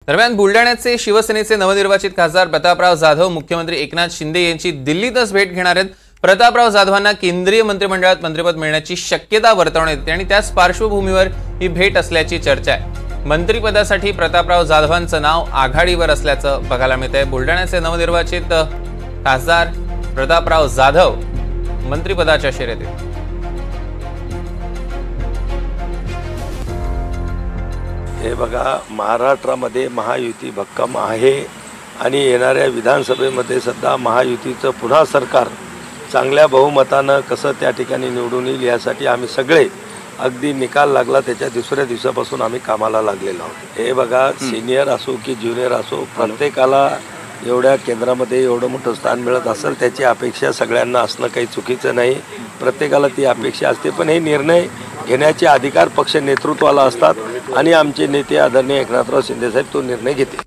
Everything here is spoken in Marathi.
दरम्यान बुलढाण्याचे शिवसेनेचे नवनिर्वाचित खासदार प्रतापराव जाधव मुख्यमंत्री एकनाथ शिंदे यांची दिल्लीतच भेट घेणार आहेत। प्रतापराव जाधवांना केंद्रीय मंत्रिमंडळात मंत्रिपद मिळण्याची शक्यता वर्तवण्यात येते आणि त्याच पार्श्वभूमीवर ही भेट असल्याची चर्चा आहे। मंत्रिपदासाठी प्रतापराव जाधवांचं नाव आघाडीवर असल्याचं बघायला मिळतंय। बुलढाण्याचे नवनिर्वाचित खासदार प्रतापराव जाधव मंत्रिपदाच्या शर्यतीत। हे बघा, महाराष्ट्रामध्ये महायुती भक्कम आहे आणि येणाऱ्या विधानसभेमध्ये सुद्धा महायुतीचं पुन्हा सरकार चांगल्या बहुमतानं कसं त्या ठिकाणी निवडून येईल यासाठी आम्ही सगळे अगदी निकाल लागला त्याच्या दुसऱ्या दिवसापासून आम्ही कामाला लागलेलो आहोत। हे बघा, सिनियर असो की ज्युनियर असो, प्रत्येकाला एवढ्या केंद्रामध्ये एवढं मोठं स्थान मिळत असेल त्याची अपेक्षा सगळ्यांना असणं काही चुकीचं नाही। प्रत्येकाला ती अपेक्षा असते, पण हे निर्णय घेण्याचे अधिकार पक्ष नेतृत्वाला असतात आणि आमचे नेते आदरणीय एकनाथराव शिंदे साहेब तो निर्णय घेतील।